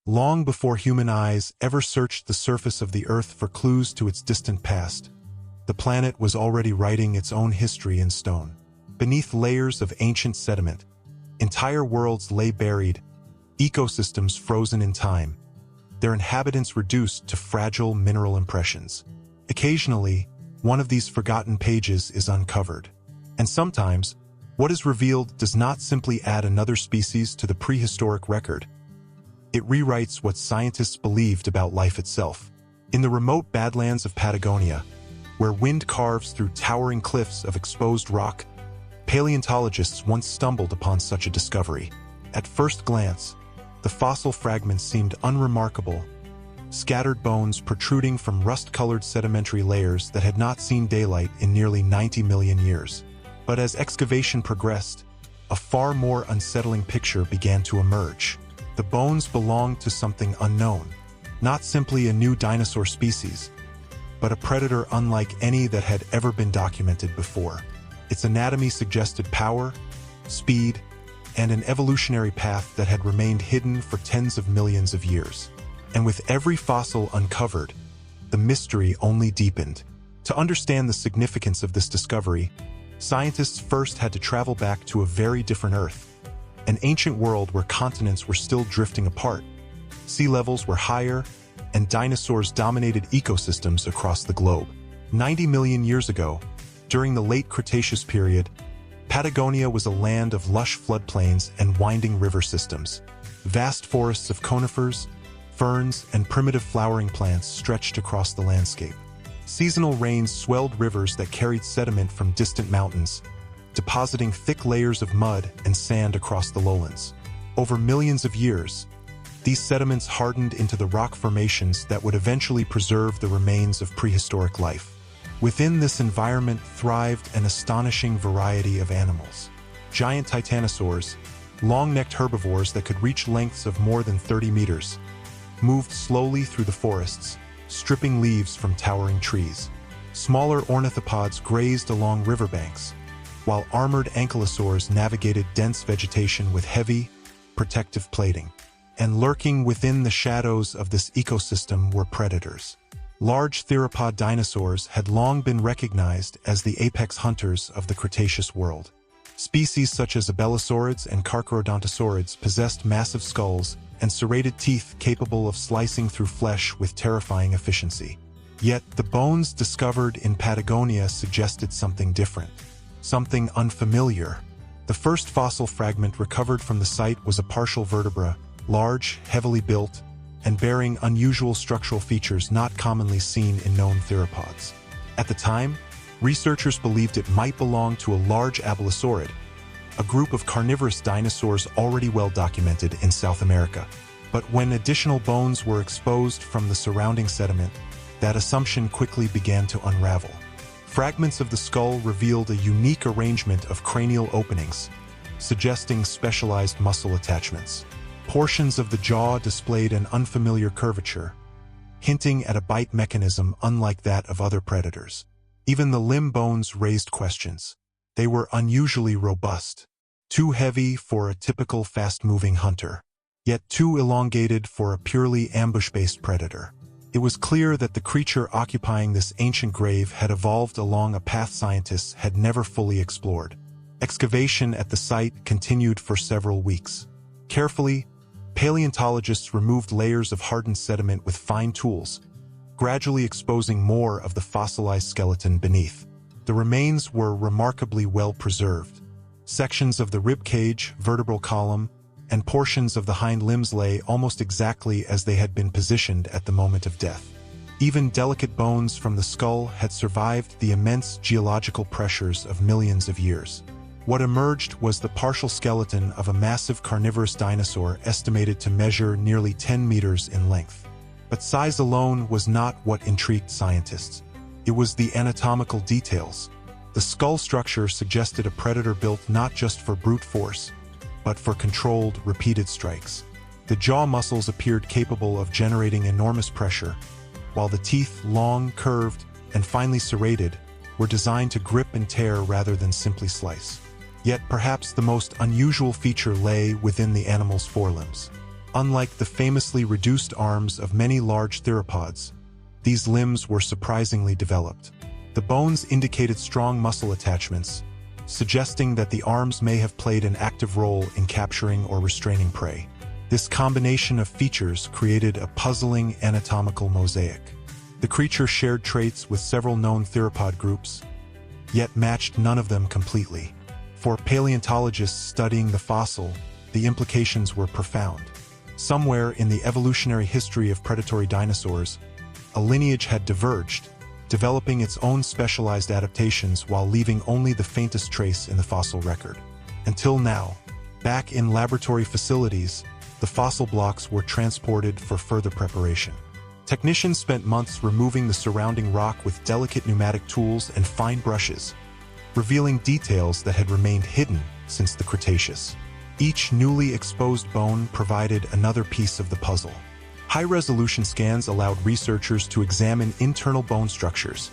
Long before human eyes ever searched the surface of the Earth for clues to its distant past, the planet was already writing its own history in stone. Beneath layers of ancient sediment, entire worlds lay buried, ecosystems frozen in time, their inhabitants reduced to fragile mineral impressions. Occasionally, one of these forgotten pages is uncovered. And sometimes, what is revealed does not simply add another species to the prehistoric record. It rewrites what scientists believed about life itself. In the remote badlands of Patagonia, where wind carves through towering cliffs of exposed rock, paleontologists once stumbled upon such a discovery. At first glance, the fossil fragments seemed unremarkable, scattered bones protruding from rust-colored sedimentary layers that had not seen daylight in nearly 90 million years. But as excavation progressed, a far more unsettling picture began to emerge. The bones belonged to something unknown, not simply a new dinosaur species, but a predator unlike any that had ever been documented before. Its anatomy suggested power, speed, and an evolutionary path that had remained hidden for tens of millions of years. And with every fossil uncovered, the mystery only deepened. To understand the significance of this discovery, scientists first had to travel back to a very different Earth, an ancient world where continents were still drifting apart, sea levels were higher, and dinosaurs dominated ecosystems across the globe. 90 million years ago, during the late Cretaceous period, Patagonia was a land of lush floodplains and winding river systems. Vast forests of conifers, ferns, and primitive flowering plants stretched across the landscape. Seasonal rains swelled rivers that carried sediment from distant mountains, depositing thick layers of mud and sand across the lowlands. Over millions of years, these sediments hardened into the rock formations that would eventually preserve the remains of prehistoric life. Within this environment thrived an astonishing variety of animals. Giant titanosaurs, long-necked herbivores that could reach lengths of more than 30 meters, moved slowly through the forests, stripping leaves from towering trees. Smaller ornithopods grazed along riverbanks, while armored ankylosaurs navigated dense vegetation with heavy, protective plating. And lurking within the shadows of this ecosystem were predators. Large theropod dinosaurs had long been recognized as the apex hunters of the Cretaceous world. Species such as abelisaurids and carcharodontosaurids possessed massive skulls and serrated teeth capable of slicing through flesh with terrifying efficiency. Yet the bones discovered in Patagonia suggested something different, something unfamiliar. The first fossil fragment recovered from the site was a partial vertebra, large, heavily built, and bearing unusual structural features not commonly seen in known theropods. At the time, researchers believed it might belong to a large abelisaurid, a group of carnivorous dinosaurs already well documented in South America. But when additional bones were exposed from the surrounding sediment, that assumption quickly began to unravel. Fragments of the skull revealed a unique arrangement of cranial openings, suggesting specialized muscle attachments. Portions of the jaw displayed an unfamiliar curvature, hinting at a bite mechanism unlike that of other predators. Even the limb bones raised questions. They were unusually robust, too heavy for a typical fast-moving hunter, yet too elongated for a purely ambush-based predator. It was clear that the creature occupying this ancient grave had evolved along a path scientists had never fully explored. Excavation at the site continued for several weeks. Carefully, paleontologists removed layers of hardened sediment with fine tools, gradually exposing more of the fossilized skeleton beneath. The remains were remarkably well preserved. Sections of the rib cage, vertebral column, and portions of the hind limbs lay almost exactly as they had been positioned at the moment of death. Even delicate bones from the skull had survived the immense geological pressures of millions of years. What emerged was the partial skeleton of a massive carnivorous dinosaur estimated to measure nearly 10 meters in length. But size alone was not what intrigued scientists. It was the anatomical details. The skull structure suggested a predator built not just for brute force, but for controlled, repeated strikes. The jaw muscles appeared capable of generating enormous pressure, while the teeth, long, curved, and finely serrated, were designed to grip and tear rather than simply slice. Yet perhaps the most unusual feature lay within the animal's forelimbs. Unlike the famously reduced arms of many large theropods, these limbs were surprisingly developed. The bones indicated strong muscle attachments, suggesting that the arms may have played an active role in capturing or restraining prey. This combination of features created a puzzling anatomical mosaic. The creature shared traits with several known theropod groups, yet matched none of them completely. For paleontologists studying the fossil, the implications were profound. Somewhere in the evolutionary history of predatory dinosaurs, a lineage had diverged, developing its own specialized adaptations while leaving only the faintest trace in the fossil record. Until now, back in laboratory facilities, the fossil blocks were transported for further preparation. Technicians spent months removing the surrounding rock with delicate pneumatic tools and fine brushes, revealing details that had remained hidden since the Cretaceous. Each newly exposed bone provided another piece of the puzzle. High-resolution scans allowed researchers to examine internal bone structures,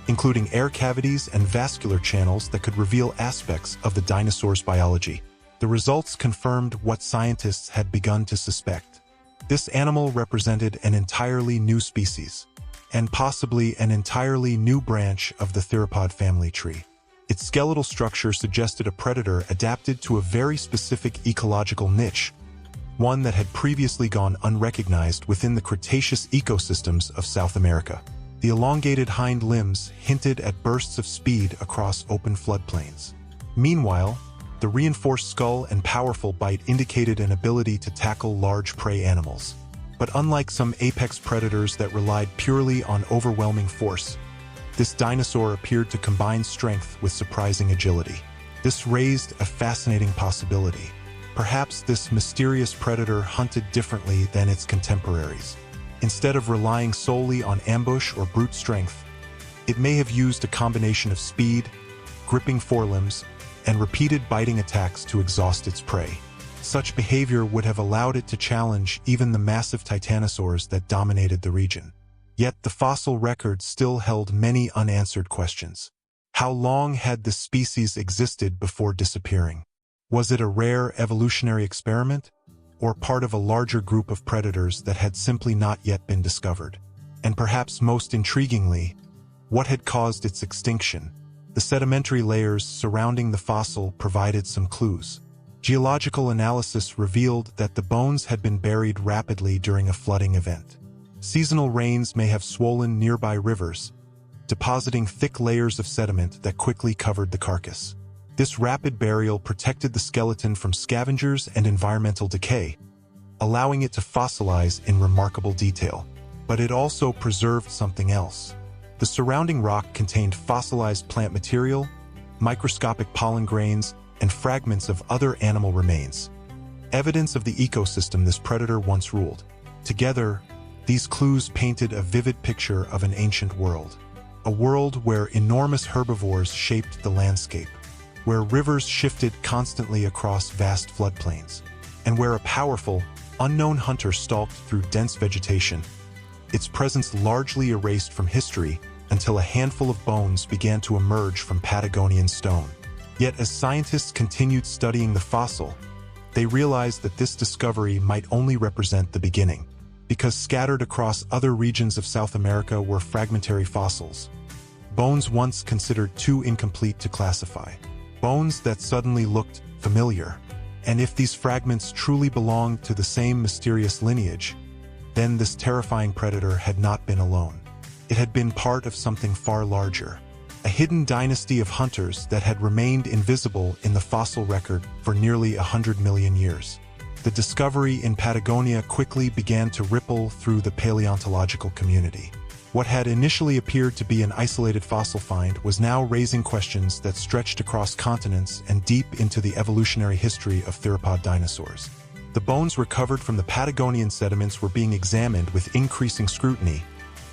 including air cavities and vascular channels that could reveal aspects of the dinosaur's biology. The results confirmed what scientists had begun to suspect. This animal represented an entirely new species, and possibly an entirely new branch of the theropod family tree. Its skeletal structure suggested a predator adapted to a very specific ecological niche, one that had previously gone unrecognized within the Cretaceous ecosystems of South America. The elongated hind limbs hinted at bursts of speed across open floodplains. Meanwhile, the reinforced skull and powerful bite indicated an ability to tackle large prey animals. But unlike some apex predators that relied purely on overwhelming force, this dinosaur appeared to combine strength with surprising agility. This raised a fascinating possibility. Perhaps this mysterious predator hunted differently than its contemporaries. Instead of relying solely on ambush or brute strength, it may have used a combination of speed, gripping forelimbs, and repeated biting attacks to exhaust its prey. Such behavior would have allowed it to challenge even the massive titanosaurs that dominated the region. Yet the fossil record still held many unanswered questions. How long had this species existed before disappearing? Was it a rare evolutionary experiment, or part of a larger group of predators that had simply not yet been discovered? And perhaps most intriguingly, what had caused its extinction? The sedimentary layers surrounding the fossil provided some clues. Geological analysis revealed that the bones had been buried rapidly during a flooding event. Seasonal rains may have swollen nearby rivers, depositing thick layers of sediment that quickly covered the carcass. This rapid burial protected the skeleton from scavengers and environmental decay, allowing it to fossilize in remarkable detail. But it also preserved something else. The surrounding rock contained fossilized plant material, microscopic pollen grains, and fragments of other animal remains. Evidence of the ecosystem this predator once ruled. Together, these clues painted a vivid picture of an ancient world. A world where enormous herbivores shaped the landscape, where rivers shifted constantly across vast floodplains, and where a powerful, unknown hunter stalked through dense vegetation, its presence largely erased from history until a handful of bones began to emerge from Patagonian stone. Yet as scientists continued studying the fossil, they realized that this discovery might only represent the beginning, because scattered across other regions of South America were fragmentary fossils, bones once considered too incomplete to classify, bones that suddenly looked familiar. And if these fragments truly belonged to the same mysterious lineage, then this terrifying predator had not been alone. It had been part of something far larger, a hidden dynasty of hunters that had remained invisible in the fossil record for nearly 100 million years. The discovery in Patagonia quickly began to ripple through the paleontological community. What had initially appeared to be an isolated fossil find was now raising questions that stretched across continents and deep into the evolutionary history of theropod dinosaurs. The bones recovered from the Patagonian sediments were being examined with increasing scrutiny,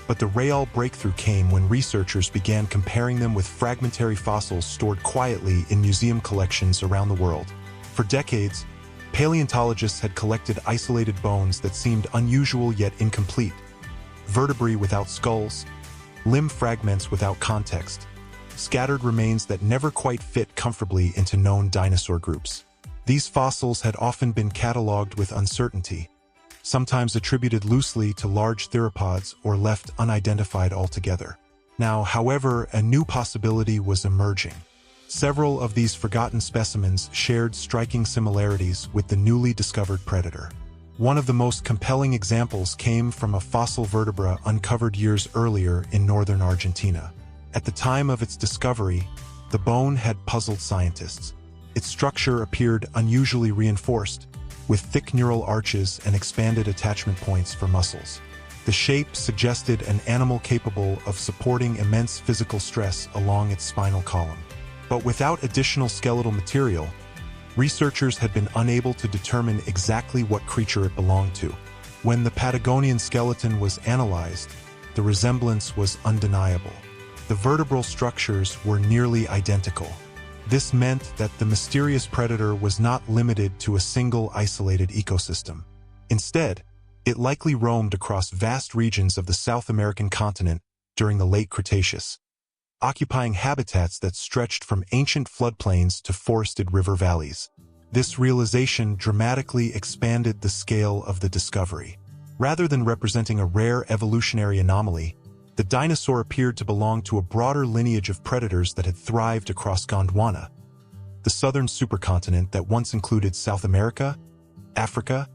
but the real breakthrough came when researchers began comparing them with fragmentary fossils stored quietly in museum collections around the world. For decades, paleontologists had collected isolated bones that seemed unusual yet incomplete, vertebrae without skulls, limb fragments without context, scattered remains that never quite fit comfortably into known dinosaur groups. These fossils had often been catalogued with uncertainty, sometimes attributed loosely to large theropods or left unidentified altogether. Now, however, a new possibility was emerging. Several of these forgotten specimens shared striking similarities with the newly discovered predator. One of the most compelling examples came from a fossil vertebra uncovered years earlier in northern Argentina. At the time of its discovery, the bone had puzzled scientists. Its structure appeared unusually reinforced, with thick neural arches and expanded attachment points for muscles. The shape suggested an animal capable of supporting immense physical stress along its spinal column. But without additional skeletal material, researchers had been unable to determine exactly what creature it belonged to. When the Patagonian skeleton was analyzed, the resemblance was undeniable. The vertebral structures were nearly identical. This meant that the mysterious predator was not limited to a single isolated ecosystem. Instead, it likely roamed across vast regions of the South American continent during the late Cretaceous, occupying habitats that stretched from ancient floodplains to forested river valleys. This realization dramatically expanded the scale of the discovery. Rather than representing a rare evolutionary anomaly, the dinosaur appeared to belong to a broader lineage of predators that had thrived across Gondwana, the southern supercontinent that once included South America, Africa,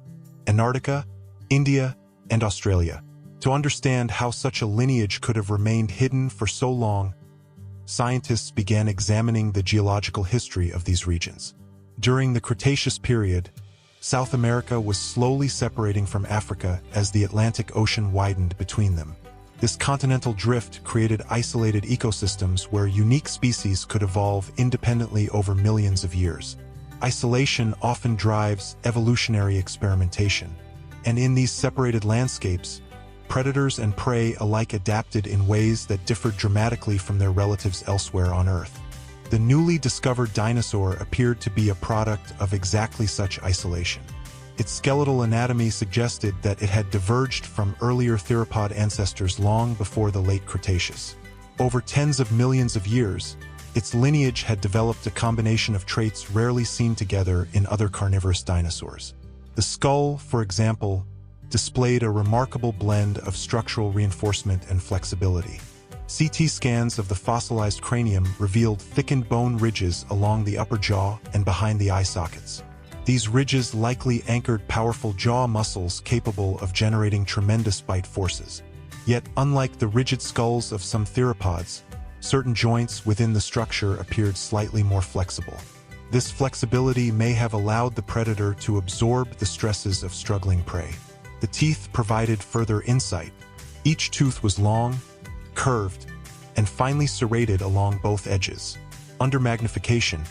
Antarctica, India, and Australia. To understand how such a lineage could have remained hidden for so long, scientists began examining the geological history of these regions. During the Cretaceous period, South America was slowly separating from Africa as the Atlantic Ocean widened between them. This continental drift created isolated ecosystems where unique species could evolve independently over millions of years. Isolation often drives evolutionary experimentation, and in these separated landscapes, predators and prey alike adapted in ways that differed dramatically from their relatives elsewhere on Earth. The newly discovered dinosaur appeared to be a product of exactly such isolation. Its skeletal anatomy suggested that it had diverged from earlier theropod ancestors long before the late Cretaceous. Over tens of millions of years, its lineage had developed a combination of traits rarely seen together in other carnivorous dinosaurs. The skull, for example, displayed a remarkable blend of structural reinforcement and flexibility. CT scans of the fossilized cranium revealed thickened bone ridges along the upper jaw and behind the eye sockets. These ridges likely anchored powerful jaw muscles capable of generating tremendous bite forces. Yet, unlike the rigid skulls of some theropods, certain joints within the structure appeared slightly more flexible. This flexibility may have allowed the predator to absorb the stresses of struggling prey. The teeth provided further insight. Each tooth was long, curved, and finely serrated along both edges. Under magnification,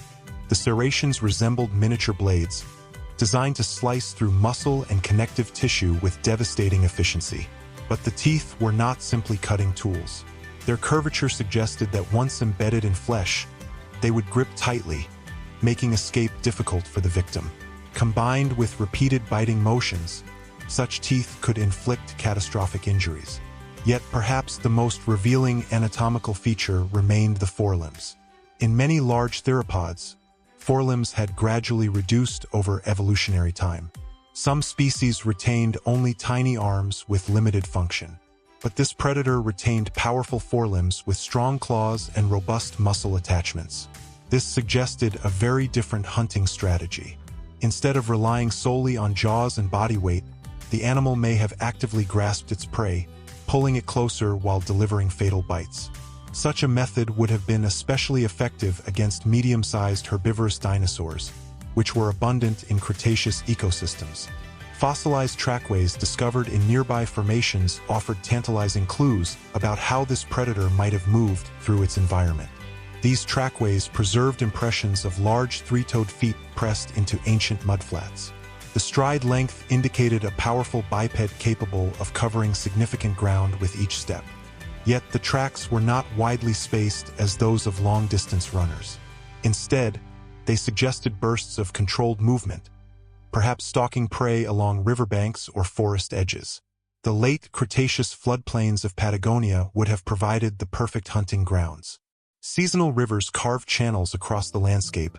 the serrations resembled miniature blades, designed to slice through muscle and connective tissue with devastating efficiency. But the teeth were not simply cutting tools. Their curvature suggested that once embedded in flesh, they would grip tightly, making escape difficult for the victim. Combined with repeated biting motions, such teeth could inflict catastrophic injuries. Yet perhaps the most revealing anatomical feature remained the forelimbs. In many large theropods, forelimbs had gradually reduced over evolutionary time. Some species retained only tiny arms with limited function. But this predator retained powerful forelimbs with strong claws and robust muscle attachments. This suggested a very different hunting strategy. Instead of relying solely on jaws and body weight, the animal may have actively grasped its prey, pulling it closer while delivering fatal bites. Such a method would have been especially effective against medium-sized herbivorous dinosaurs, which were abundant in Cretaceous ecosystems. Fossilized trackways discovered in nearby formations offered tantalizing clues about how this predator might have moved through its environment. These trackways preserved impressions of large three-toed feet pressed into ancient mudflats. The stride length indicated a powerful biped capable of covering significant ground with each step. Yet the tracks were not widely spaced as those of long-distance runners. Instead, they suggested bursts of controlled movement, perhaps stalking prey along riverbanks or forest edges. The late Cretaceous floodplains of Patagonia would have provided the perfect hunting grounds. Seasonal rivers carved channels across the landscape,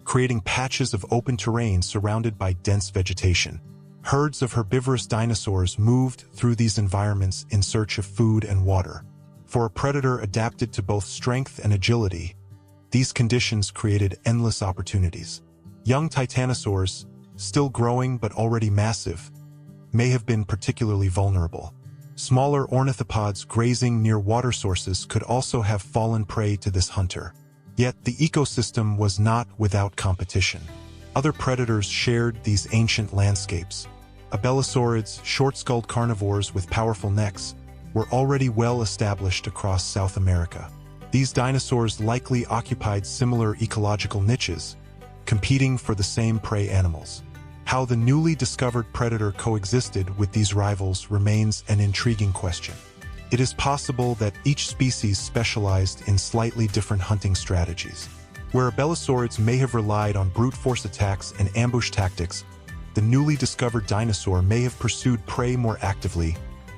creating patches of open terrain surrounded by dense vegetation. Herds of herbivorous dinosaurs moved through these environments in search of food and water. For a predator adapted to both strength and agility, these conditions created endless opportunities. Young titanosaurs, still growing but already massive, may have been particularly vulnerable. Smaller ornithopods grazing near water sources could also have fallen prey to this hunter. Yet the ecosystem was not without competition. Other predators shared these ancient landscapes. Abelisaurids, short-skulled carnivores with powerful necks, were already well established across South America. These dinosaurs likely occupied similar ecological niches, competing for the same prey animals. How the newly discovered predator coexisted with these rivals remains an intriguing question. It is possible that each species specialized in slightly different hunting strategies. Where abelisaurids may have relied on brute force attacks and ambush tactics, the newly discovered dinosaur may have pursued prey more actively,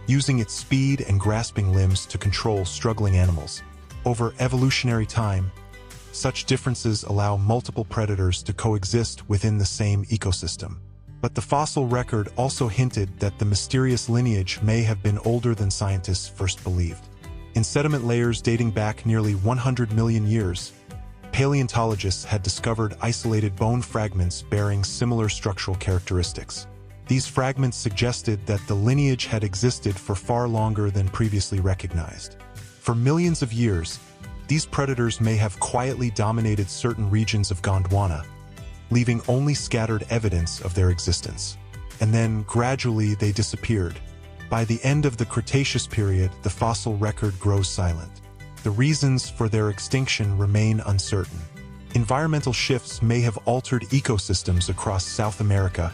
using its speed and grasping limbs to control struggling animals. Over evolutionary time, such differences allow multiple predators to coexist within the same ecosystem. But the fossil record also hinted that the mysterious lineage may have been older than scientists first believed. In sediment layers dating back nearly 100 million years, paleontologists had discovered isolated bone fragments bearing similar structural characteristics. These fragments suggested that the lineage had existed for far longer than previously recognized. For millions of years, these predators may have quietly dominated certain regions of Gondwana, leaving only scattered evidence of their existence. And then, gradually, they disappeared. By the end of the Cretaceous period, the fossil record grows silent. The reasons for their extinction remain uncertain. Environmental shifts may have altered ecosystems across South America,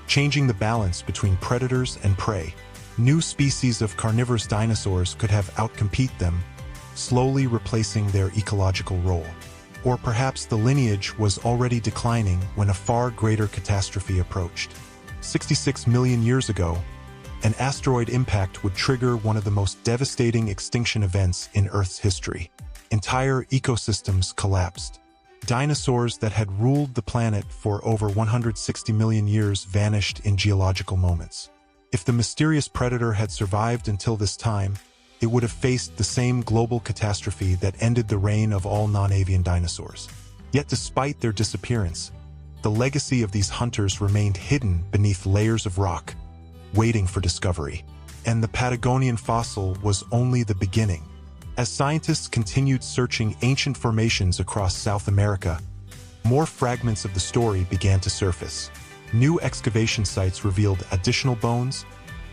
changing the balance between predators and prey. New species of carnivorous dinosaurs could have outcompete them, slowly replacing their ecological role. Or perhaps the lineage was already declining when a far greater catastrophe approached. 66 million years ago, an asteroid impact would trigger one of the most devastating extinction events in Earth's history. Entire ecosystems collapsed. Dinosaurs that had ruled the planet for over 160 million years vanished in geological moments. If the mysterious predator had survived until this time, it would have faced the same global catastrophe that ended the reign of all non-avian dinosaurs. Yet despite their disappearance, the legacy of these hunters remained hidden beneath layers of rock, waiting for discovery. And the Patagonian fossil was only the beginning. As scientists continued searching ancient formations across South America, more fragments of the story began to surface. New excavation sites revealed additional bones,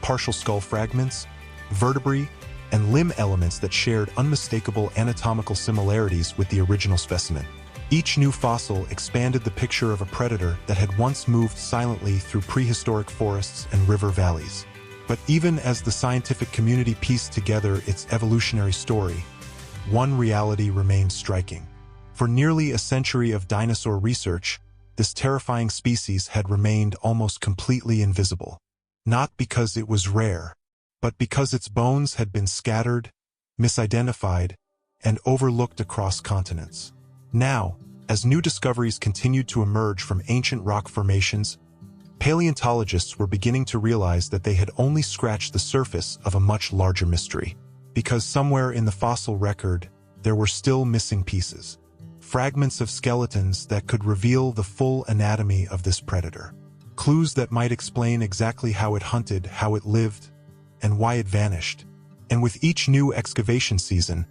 partial skull fragments, vertebrae, and limb elements that shared unmistakable anatomical similarities with the original specimen. Each new fossil expanded the picture of a predator that had once moved silently through prehistoric forests and river valleys. But even as the scientific community pieced together its evolutionary story, one reality remained striking. For nearly a century of dinosaur research, this terrifying species had remained almost completely invisible. Not because it was rare, but because its bones had been scattered, misidentified, and overlooked across continents. Now, as new discoveries continued to emerge from ancient rock formations, paleontologists were beginning to realize that they had only scratched the surface of a much larger mystery. Because somewhere in the fossil record, there were still missing pieces. Fragments of skeletons that could reveal the full anatomy of this predator. Clues that might explain exactly how it hunted, how it lived, and why it vanished. And with each new excavation season,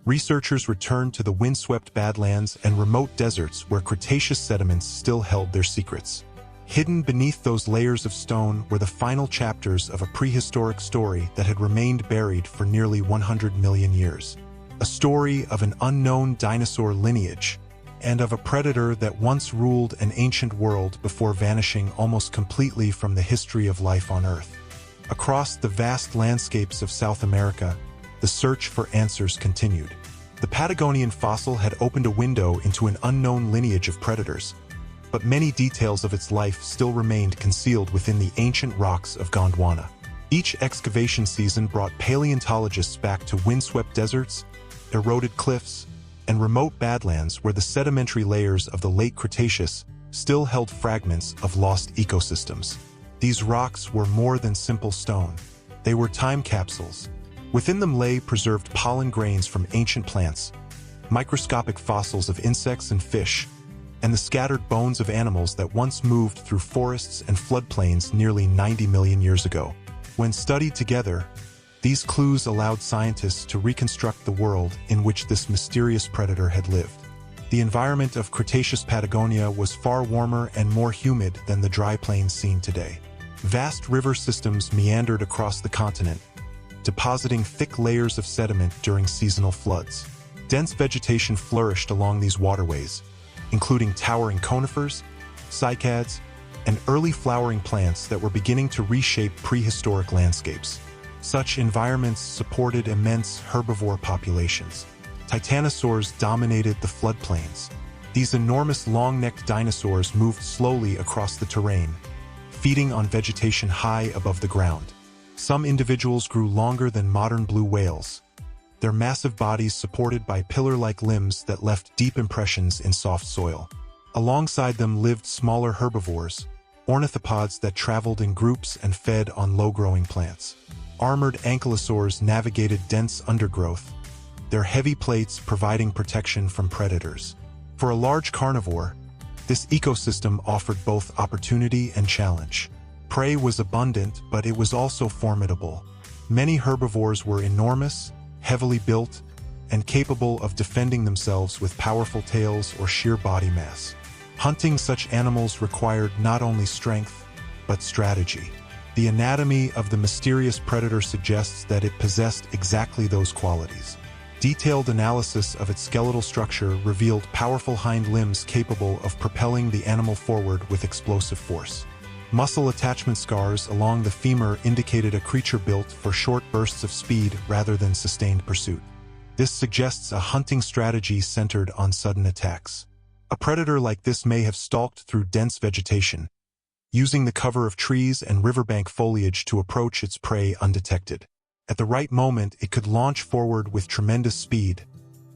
researchers returned to the windswept badlands and remote deserts where Cretaceous sediments still held their secrets. Hidden beneath those layers of stone were the final chapters of a prehistoric story that had remained buried for nearly 100 million years. A story of an unknown dinosaur lineage, and of a predator that once ruled an ancient world before vanishing almost completely from the history of life on Earth. Across the vast landscapes of South America, the search for answers continued. The Patagonian fossil had opened a window into an unknown lineage of predators, but many details of its life still remained concealed within the ancient rocks of Gondwana. Each excavation season brought paleontologists back to windswept deserts, eroded cliffs, and remote badlands where the sedimentary layers of the late Cretaceous still held fragments of lost ecosystems. These rocks were more than simple stone. They were time capsules. Within them lay preserved pollen grains from ancient plants, microscopic fossils of insects and fish, and the scattered bones of animals that once moved through forests and floodplains nearly 90 million years ago. When studied together, these clues allowed scientists to reconstruct the world in which this mysterious predator had lived. The environment of Cretaceous Patagonia was far warmer and more humid than the dry plains seen today. Vast river systems meandered across the continent, depositing thick layers of sediment during seasonal floods. Dense vegetation flourished along these waterways, including towering conifers, cycads, and early flowering plants that were beginning to reshape prehistoric landscapes. Such environments supported immense herbivore populations. Titanosaurs dominated the floodplains. These enormous long-necked dinosaurs moved slowly across the terrain, feeding on vegetation high above the ground. Some individuals grew longer than modern blue whales, their massive bodies supported by pillar-like limbs that left deep impressions in soft soil. Alongside them lived smaller herbivores, ornithopods that traveled in groups and fed on low-growing plants. Armored ankylosaurs navigated dense undergrowth, their heavy plates providing protection from predators. For a large carnivore, this ecosystem offered both opportunity and challenge. Prey was abundant, but it was also formidable. Many herbivores were enormous, heavily built, and capable of defending themselves with powerful tails or sheer body mass. Hunting such animals required not only strength, but strategy. The anatomy of the mysterious predator suggests that it possessed exactly those qualities. Detailed analysis of its skeletal structure revealed powerful hind limbs capable of propelling the animal forward with explosive force. Muscle attachment scars along the femur indicated a creature built for short bursts of speed rather than sustained pursuit. This suggests a hunting strategy centered on sudden attacks. A predator like this may have stalked through dense vegetation, using the cover of trees and riverbank foliage to approach its prey undetected. At the right moment, it could launch forward with tremendous speed,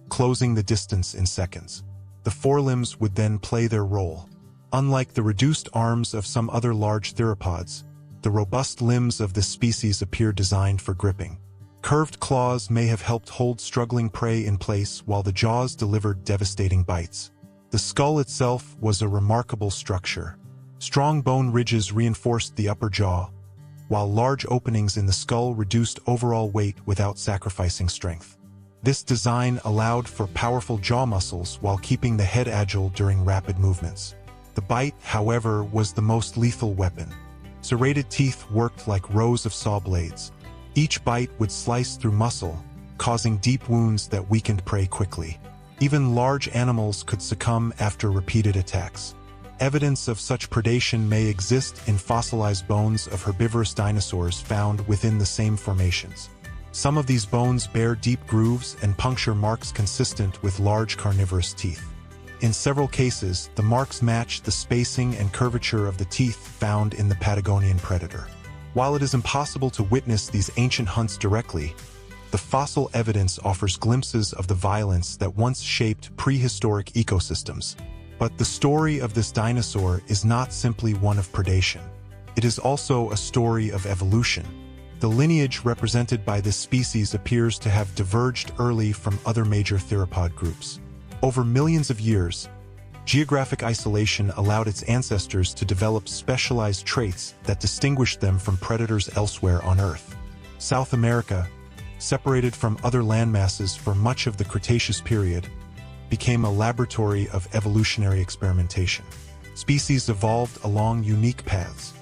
closing the distance in seconds. The forelimbs would then play their role. Unlike the reduced arms of some other large theropods, the robust limbs of this species appear designed for gripping. Curved claws may have helped hold struggling prey in place while the jaws delivered devastating bites. The skull itself was a remarkable structure. Strong bone ridges reinforced the upper jaw, while large openings in the skull reduced overall weight without sacrificing strength. This design allowed for powerful jaw muscles while keeping the head agile during rapid movements. The bite, however, was the most lethal weapon. Serrated teeth worked like rows of saw blades. Each bite would slice through muscle, causing deep wounds that weakened prey quickly. Even large animals could succumb after repeated attacks. Evidence of such predation may exist in fossilized bones of herbivorous dinosaurs found within the same formations. Some of these bones bear deep grooves and puncture marks consistent with large carnivorous teeth. In several cases, the marks match the spacing and curvature of the teeth found in the Patagonian predator. While it is impossible to witness these ancient hunts directly, the fossil evidence offers glimpses of the violence that once shaped prehistoric ecosystems. But the story of this dinosaur is not simply one of predation. It is also a story of evolution. The lineage represented by this species appears to have diverged early from other major theropod groups. Over millions of years, geographic isolation allowed its ancestors to develop specialized traits that distinguished them from predators elsewhere on Earth. South America, separated from other landmasses for much of the Cretaceous period, became a laboratory of evolutionary experimentation. Species evolved along unique paths,